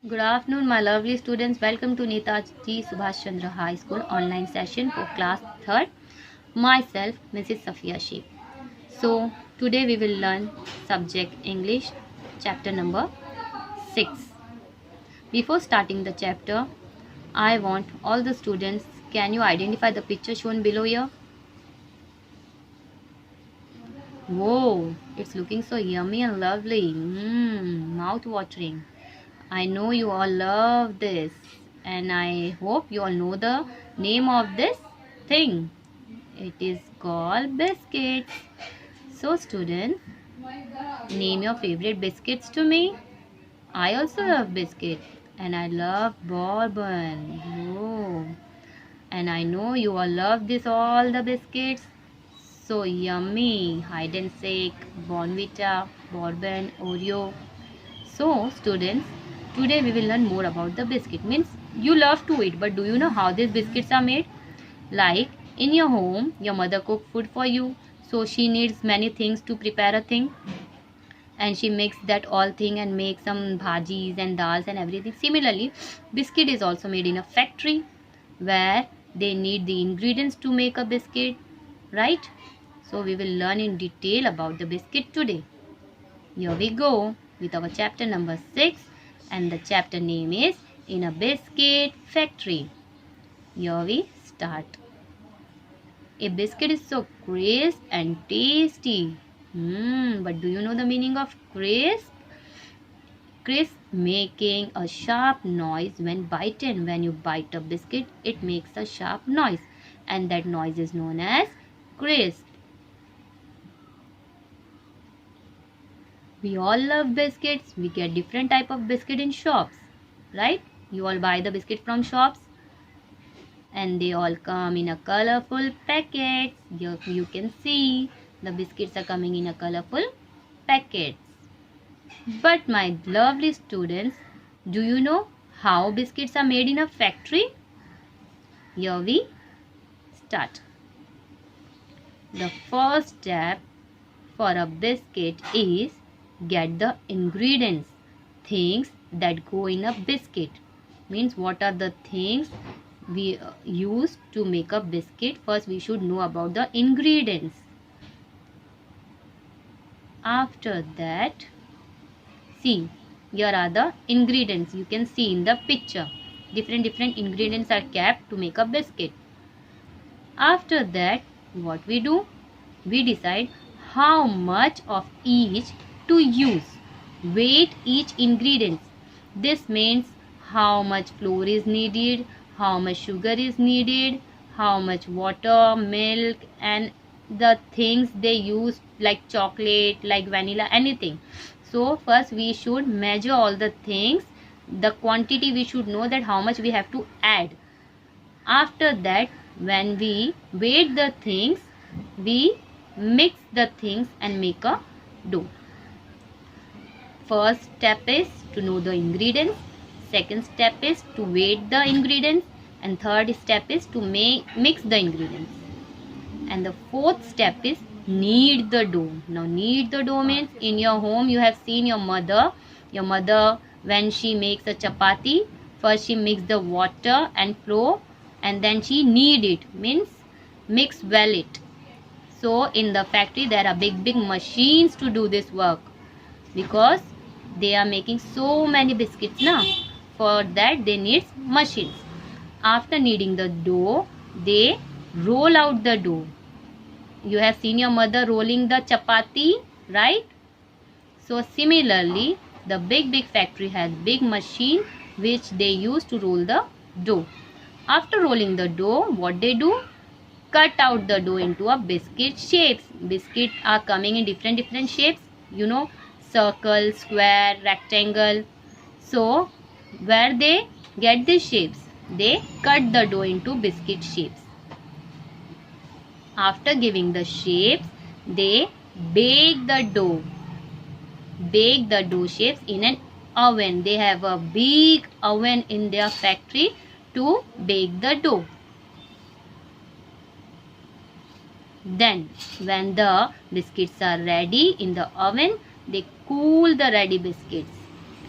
Good afternoon, my lovely students. Welcome to Netaji Subhash Chandra High School online session for class 3rd. Myself, Mrs. Safia Sheikh. So, today we will learn subject English, chapter number 6. Before starting the chapter, I want all the students, can you identify the picture shown below here? Whoa, it's looking so yummy and lovely. Mouth watering. I know you all love this, and I hope you all know the name of this thing. It is called biscuits. So, students, name your favorite biscuits to me. I also love biscuit, and I love bourbon. Oh, and I know you all love this all the biscuits. So yummy! Hide and seek, Bonvita, bourbon, Oreo. So, students, today we will learn more about the biscuit. Means you love to eat, but do you know how these biscuits are made? Like in your home, your mother cook food for you, so she needs many things to prepare a thing, and she makes that all thing and makes some bhajis and dals and everything. Similarly, biscuit is also made in a factory where they need the ingredients to make a biscuit, right? So we will learn in detail about the biscuit today. Here we go with our chapter number 6, and the chapter name is In a Biscuit Factory. Here we start. A biscuit is so crisp and tasty. But do you know the meaning of crisp? Crisp, making a sharp noise when bitten. When you bite a biscuit, it makes a sharp noise, and that noise is known as crisp. We all love biscuits. We get different type of biscuit in shops, right? You all buy the biscuit from shops, and they all come in a colorful packets. You can see the biscuits are coming in a colorful packets. But my lovely students, do you know how biscuits are made in a factory? Here we start. The first step for a biscuit is get the ingredients, things that go in a biscuit. Means what are the things we use to make a biscuit? First we should know about the ingredients. After that, see, here are the ingredients. You can see in the picture. Different ingredients are kept to make a biscuit. After that, what we do? We decide how much of each to use. Weight each ingredient. This means how much flour is needed, how much sugar is needed, how much water, milk, and the things they use like chocolate, like vanilla, anything. So first we should measure all the things. The quantity we should know that how much we have to add. After that, when we weigh the things, we mix the things and make a dough. First step is to know the ingredients. Second step is to weigh the ingredients. And third step is to mix the ingredients. And the fourth step is knead the dough. Now knead the dough means in your home you have seen your mother when she makes a chapati, first she mix the water and flour and then she knead it, means mix well it. So in the factory there are big machines to do this work, because they are making so many biscuits now. For that they need machines. After kneading the dough, they roll out the dough. You have seen your mother rolling the chapati, right? So similarly, the big factory has big machine which they use to roll the dough. After rolling the dough, what they do? Cut out the dough into a biscuit shapes. Biscuits are coming in different shapes. You know, circle, square, rectangle. So where they get these shapes? They cut the dough into biscuit shapes. After giving the shapes, they bake the dough. Bake the dough shapes in an oven. They have a big oven in their factory to bake the dough. Then when the biscuits are ready in the oven, they cool the ready biscuits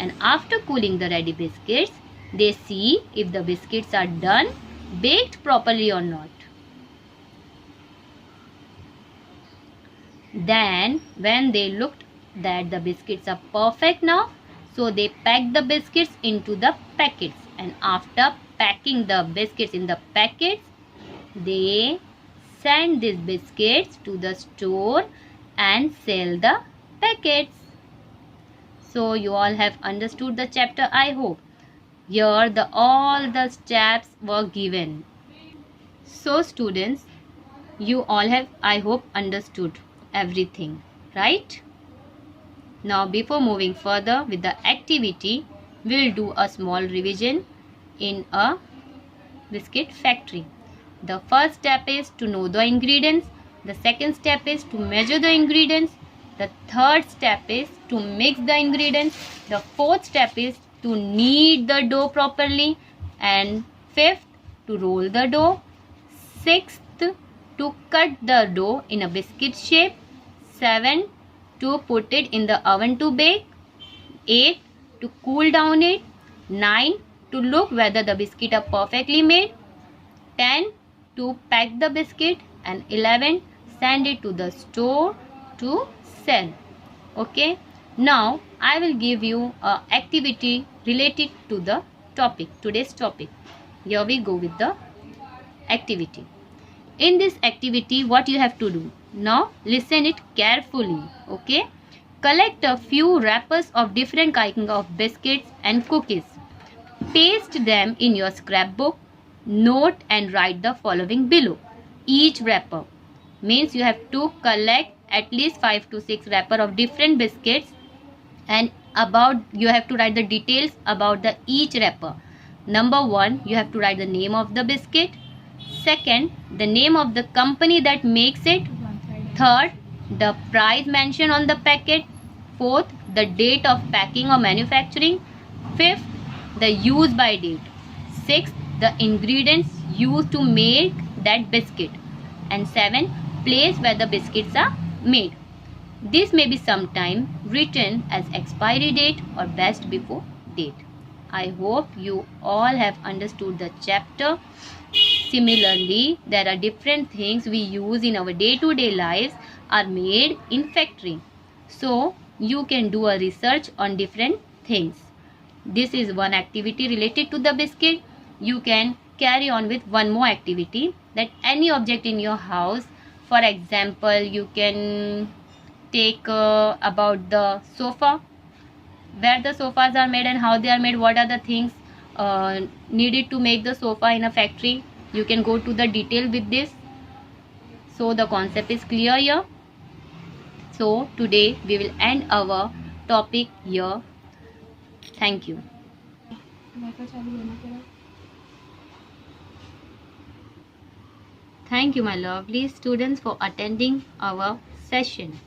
and after cooling the ready biscuits, they see if the biscuits are done, baked properly or not. Then when they looked that the biscuits are perfect now, so they packed the biscuits into the packets, and after packing the biscuits in the packets, they send these biscuits to the store and sell the packets. So you all have understood the chapter, I hope. Here all the steps were given. So students, you all have, I hope, understood everything, right? Now before moving further with the activity, we'll do a small revision in a biscuit factory. The first step is to know the ingredients. The second step is to measure the ingredients. The third step is to mix the ingredients. The fourth step is to knead the dough properly. And fifth, to roll the dough. Sixth, to cut the dough in a biscuit shape. 7, to put it in the oven to bake. 8, to cool down it. 9, to look whether the biscuit are perfectly made. 10, to pack the biscuit. And 11, send it to the store to sell. Okay, now I will give you a activity related to the topic, today's topic. Here we go with the activity. In this activity, what you have to do? Now listen it carefully. Okay, collect a few wrappers of different kind of biscuits and cookies. Paste them in your scrapbook. Note and write the following below. Each wrapper means you have to collect at least 5 to 6 wrapper of different biscuits, and about you have to write the details about the each wrapper. Number 1, you have to write the name of the biscuit. Second, the name of the company that makes it. Third, the price mentioned on the packet. Fourth, the date of packing or manufacturing. Fifth, the use by date. Sixth, the ingredients used to make that biscuit. And 7, place where the biscuits are made. This may be sometime written as expiry date or best before date. I hope you all have understood the chapter. Similarly, there are different things we use in our day-to-day lives are made in factory. So you can do a research on different things. This is one activity related to the biscuit. You can carry on with one more activity, that any object in your house. For example, you can take about the sofa, where the sofas are made and how they are made, what are the things needed to make the sofa in a factory. You can go to the detail with this. So the concept is clear here. So today we will end our topic here. Thank you. Thank you, my lovely students, for attending our session.